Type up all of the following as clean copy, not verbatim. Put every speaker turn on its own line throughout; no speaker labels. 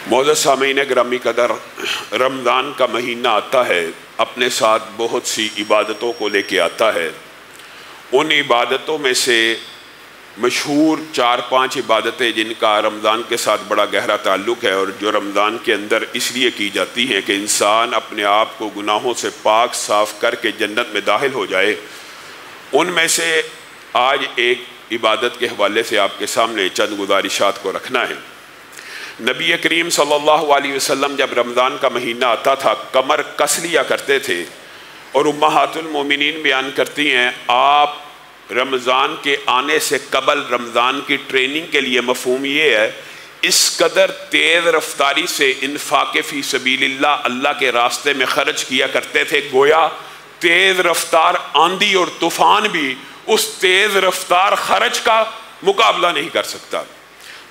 معزز سامعین گرامی قدر، رمضان کا مہینہ آتا ہے، اپنے ساتھ بہت سی عبادتوں کو لے کے آتا ہے۔ ان عبادتوں میں سے مشہور 4-5 عبادتیں جن کا رمضان کے ساتھ بڑا گہرا تعلق ہے اور جو رمضان کے اندر اس لیے کی جاتی ہیں کہ انسان اپنے آپ کو گناہوں سے پاک صاف کر کے جنت میں داخل ہو جائے، ان میں سے آج ایک عبادت کے حوالے سے آپ کے سامنے چند گزارشات کو رکھنا ہے۔ نبی کریم صلی اللہ علیہ وسلم جب رمضان کا مہینہ آتا تھا کمر کس لیا کرتے تھے، اور امہات المومنین بیان کرتی ہیں آپ رمضان کے آنے سے قبل رمضان کی ٹریننگ کے لیے مفہوم یہ ہے، اس قدر تیز رفتاری سے انفاق فی سبیل اللہ کے راستے میں خرچ کیا کرتے تھے، گویا تیز رفتار آندھی اور طوفان بھی اس تیز رفتار خرچ کا مقابلہ نہیں کر سکتا۔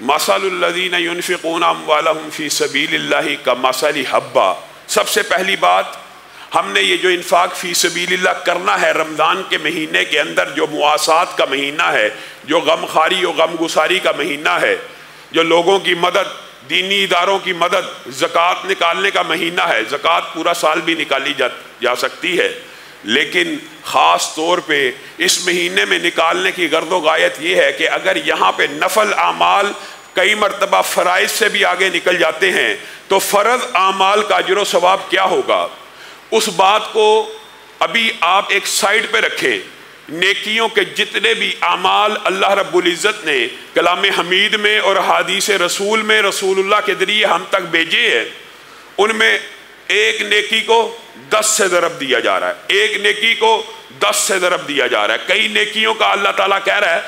مثل الذین ينفقون اموالهم فی سبیل اللہ کمثل حبہ، سب سے پہلی بات ہم نے یہ جو انفاق فی سبیل اللہ کرنا ہے رمضان کے مہینے کے اندر، جو مواسات کا مہینہ ہے، جو غم خاری و غم گساری کا مہینہ ہے، جو لوگوں کی مدد، دینی اداروں کی مدد، زکوٰۃ نکالنے کا مہینہ ہے۔ زکوٰۃ پورا سال بھی نکالی جا سکتی ہے، لیکن خاص طور پہ اس مہینے میں نکالنے کی غرض و غایت یہ ہے کہ اگر یہاں پہ نفل اعمال کئی مرتبہ فرائض سے بھی آگے نکل جاتے ہیں تو فرض اعمال کا اجر و ثواب کیا ہوگا، اس بات کو ابھی آپ ایک سائیڈ پہ رکھیں۔ نیکیوں کے جتنے بھی اعمال اللہ رب العزت نے کلام حمید میں اور حدیث رسول میں رسول اللہ کے ذریعے ہم تک بھیجے ہیں، ان میں ایک نیکی کو 10 سے ضرب دیا جا رہا ہے، ایک نیکی کو 10 سے ضرب دیا جا رہا ہے۔ کئی نیکیوں کا اللہ تعالیٰ کہہ رہا ہے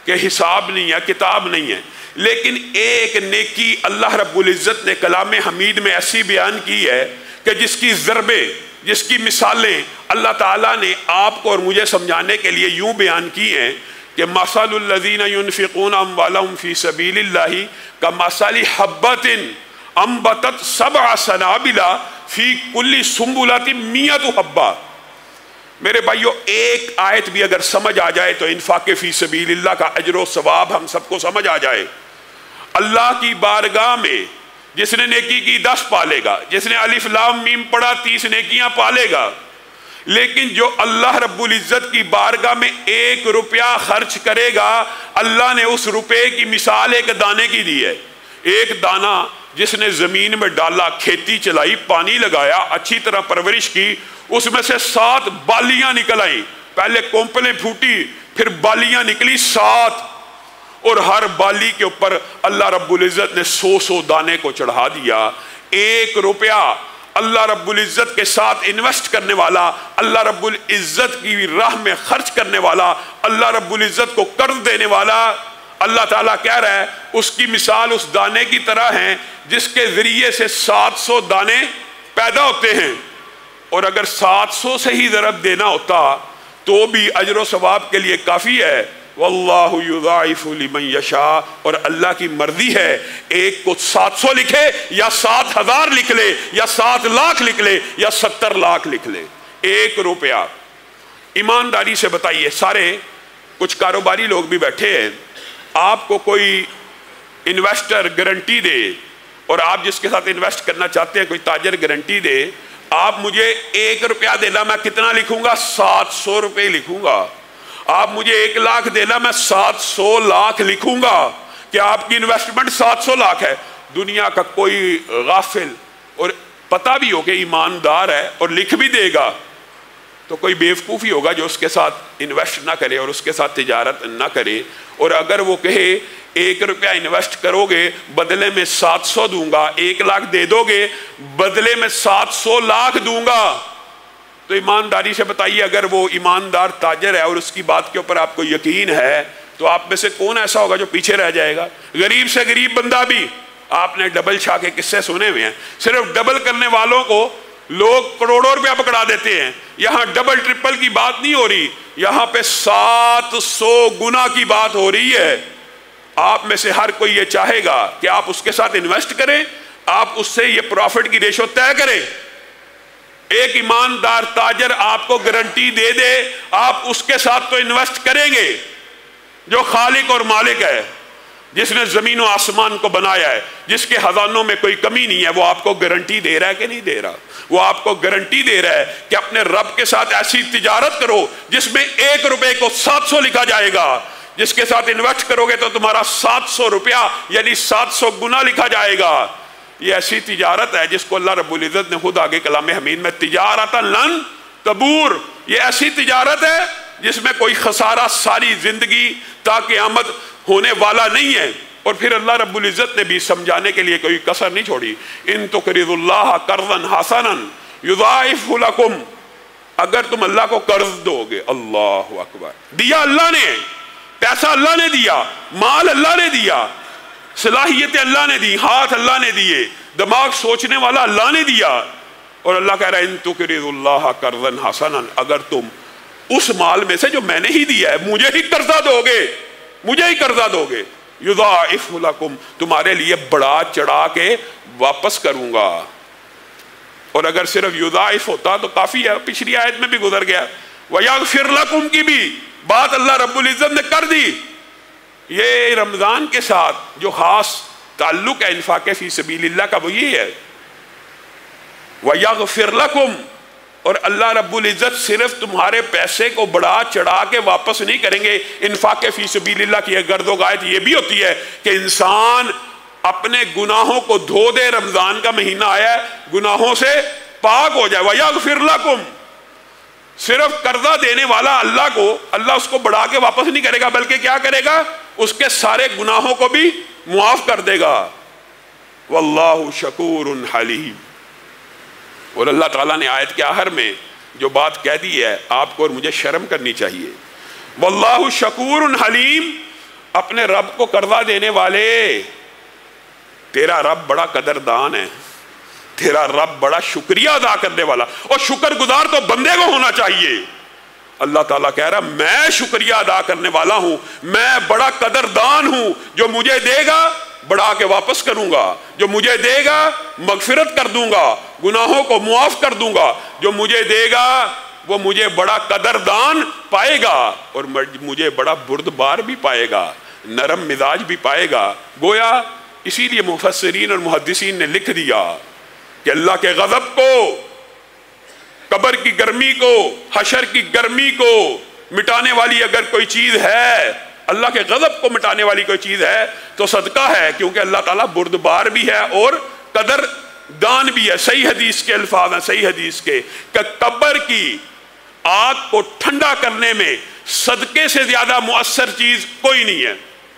کہ حساب نہیں ہے، کتاب نہیں ہے، لیکن ایک نیکی اللہ رب العزت نے کلام حمید میں ایسی بیان کی ہے کہ جس کی ضربیں، جس کی مثالیں اللہ تعالیٰ نے آپ کو اور مجھے سمجھانے کے لیے یوں بیان کی ہیں کہ مثل الذین ينفقون اموالهم فی سبیل اللہ کمثل حبۃ انبتت 7 سنابل فی کل سنبلۃ 100 حبہ۔ میرے بھائیو، ایک آیت بھی اگر سمجھ آ جائے تو انفاق فی سبیل اللہ کا اجر و ثواب ہم سب کو سمجھ آ جائے۔ اللہ کی بارگاہ میں جس نے نیکی کی 10 پالے گا، جس نے الف لام میم پڑھا 30 نیکیاں پالے گا، لیکن جو اللہ رب العزت کی بارگاہ میں 1 روپیہ خرچ کرے گا، اللہ نے اس روپے کی مثال ایک دانے کی دی ہے۔ ایک دانہ جس نے زمین میں ڈالا، کھیتی چلائی، پانی لگایا، اچھی طرح پرورش کی، اس میں سے 7 بالیاں نکل آئیں، پہلے کونپلیں پھوٹی، پھر بالیاں نکلی 7، اور ہر بالی کے اوپر اللہ رب العزت نے 100 دانے کو چڑھا دیا۔ 1 روپیہ اللہ رب العزت کے ساتھ انویسٹ کرنے والا، اللہ رب العزت کی راہ میں خرچ کرنے والا، اللہ رب العزت کو قرض دینے والا، اللہ تعالیٰ کہہ رہا ہے اس کی مثال اس دانے کی طرح ہے جس کے ذریعے سے 700 دانے پیدا ہوتے ہیں، اور اگر 700 سے ہی ضرب دینا ہوتا تو بھی اجر و ثواب کے لیے کافی ہے۔ واللہ یضاعف لمن یشاء، اور اللہ کی مرضی ہے ایک کو 700 لکھے یا 7000 لکھ لے یا 7 لاکھ لکھ لے یا 70 لاکھ لکھ لے۔ 1 روپیہ، ایمانداری سے بتائیے، سارے کچھ کاروباری لوگ بھی بیٹھے ہیں، آپ کو کوئی انویسٹر گارنٹی دے، اور آپ جس کے ساتھ انویسٹ کرنا چاہتے ہیں کوئی تاجر گارنٹی دے، آپ مجھے 1 روپیہ دینا، میں کتنا لکھوں گا؟ 700 روپے لکھوں گا۔ آپ مجھے 1 لاکھ دینا، میں 700 لاکھ لکھوں گا کہ آپ کی انویسٹمنٹ 700 لاکھ ہے۔ دنیا کا کوئی غافل اور پتہ بھی ہو کہ ایماندار ہے اور لکھ بھی دے گا تو کوئی بیوقوفی ہوگا جو اس کے ساتھ انویسٹ نہ کرے اور اس کے ساتھ تجارت نہ کرے۔ اور اگر وہ کہے 1 روپیہ انویسٹ کرو گے بدلے میں 700 دوں گا، 1 لاکھ دے دو گے بدلے میں 700 لاکھ دوں گا، تو ایمانداری سے بتائیے اگر وہ ایماندار تاجر ہے اور اس کی بات کے اوپر آپ کو یقین ہے تو آپ میں سے کون ایسا ہوگا جو پیچھے رہ جائے گا؟ غریب سے غریب بندہ بھی، آپ نے ڈبل شاہ کے قصے سنے ہوئے ہیں، صرف ڈبل کرنے والوں کو لوگ کروڑوں روپیہ پکڑا دیتے ہیں۔ یہاں ڈبل ٹرپل کی بات نہیں ہو رہی، یہاں پہ 700 گنا کی بات ہو رہی ہے۔ آپ میں سے ہر کوئی یہ چاہے گا کہ آپ اس کے ساتھ انویسٹ کریں، آپ اس سے یہ پروفٹ کی ریشو طے کریں۔ ایک ایماندار تاجر آپ کو گارنٹی دے دے آپ اس کے ساتھ تو انویسٹ کریں گے جو خالق اور مالک ہے۔ جس نے زمین و آسمان کو بنایا ہے، جس کے خزانوں میں کوئی کمی نہیں ہے، وہ آپ کو گارنٹی دے رہا ہے کہ نہیں دے رہا؟ وہ آپ کو گارنٹی دے رہا ہے کہ اپنے رب کے ساتھ ایسی تجارت کرو جس میں 1 روپے کو 700 لکھا جائے گا، جس کے ساتھ انویسٹ کرو گے تو تمہارا 700 روپیہ یعنی 700 گنا لکھا جائے گا۔ یہ ایسی تجارت ہے جس کو اللہ رب العزت نے خود آگے کلام حمید میں تجارت لن تبور، یہ ایسی تجارت ہے جس میں کوئی خسارہ ساری زندگی تا قیامت ہونے والا نہیں ہے۔ اور پھر اللہ رب العزت نے بھی سمجھانے کے لیے کوئی کسر نہیں چھوڑی، ان تقرضوا اللہ قرضا حسنا یضاعفہ لکم، اگر تم اللہ کو قرض دو گے، اللہ اکبر، دیا اللہ نے، پیسہ اللہ نے دیا، مال اللہ نے دیا، صلاحیت اللہ نے دی، ہاتھ اللہ نے دیے، دماغ سوچنے والا اللہ نے دیا، اور اللہ کہہ رہا ہے ان تقرضوا اللہ قرضا حسنا، اگر تم اس مال میں سے جو میں نے ہی دیا ہے مجھے ہی قرضہ دو گے، مجھے ہی قرضہ دو گے، یضاعف لکم، تمہارے لیے بڑھا چڑھا کے واپس کروں گا۔ اور اگر صرف یضاعف ہوتا تو کافی ہے، پچھلی آیت میں بھی گزر گیا، وَيَغْفِرْ لَكُمْ کی بھی بات اللہ رب العزت نے کر دی۔ یہ رمضان کے ساتھ جو خاص تعلق ہے انفاق فی سبیل اللہ کا وہ یہ ہے، وَيَغْفِرْ لَكُمْ، اور اللہ رب العزت صرف تمہارے پیسے کو بڑھا چڑھا کے واپس نہیں کریں گے۔ انفاق فی سبیل اللہ کی غرض و غایت یہ بھی ہوتی ہے کہ انسان اپنے گناہوں کو دھو دے، رمضان کا مہینہ آیا ہے، گناہوں سے پاک ہو جائے۔ وَيَغْفِرْ لَكُمْ، صرف قرضہ دینے والا اللہ کو، اللہ اس کو بڑھا کے واپس نہیں کرے گا، بلکہ کیا کرے گا؟ اس کے سارے گناہوں کو بھی معاف کر دے گا۔ واللہ شکور حلیم۔ اور اللہ تعالیٰ نے آیت کے آخر میں جو بات کہہ دی ہے، آپ کو اور مجھے شرم کرنی چاہیے، واللہ شکور حلیم، اپنے رب کو قرضہ دینے والے، تیرا رب بڑا قدردان ہے، تیرا رب بڑا شکریہ ادا کرنے والا، اور شکر گزار تو بندے کو ہونا چاہیے۔ اللہ تعالیٰ کہہ رہا میں شکریہ ادا کرنے والا ہوں، میں بڑا قدردان ہوں، جو مجھے دے گا بڑھا کے واپس کروں گا، جو مجھے دے گا مغفرت کر دوں گا، گناہوں کو معاف کر دوں گا، جو مجھے دے گا وہ مجھے بڑا قدردان پائے گا، اور مجھے بڑا بردبار بھی پائے گا، نرم مزاج بھی پائے گا۔ گویا اسی لیے مفسرین اور محدثین نے لکھ دیا کہ اللہ کے غضب کو، قبر کی گرمی کو، حشر کی گرمی کو مٹانے والی اگر کوئی چیز ہے، اللہ کے غضب کو مٹانے والی کوئی چیز ہے تو صدقہ ہے، کیونکہ اللہ تعالیٰ بردبار بھی ہے اور قدردان بھی ہے۔ صحیح حدیث کے الفاظ ہیں، صحیح حدیث کے، کہ قبر کی آگ کو ٹھنڈا کرنے میں صدقے سے زیادہ مؤثر چیز کوئی نہیں ہے۔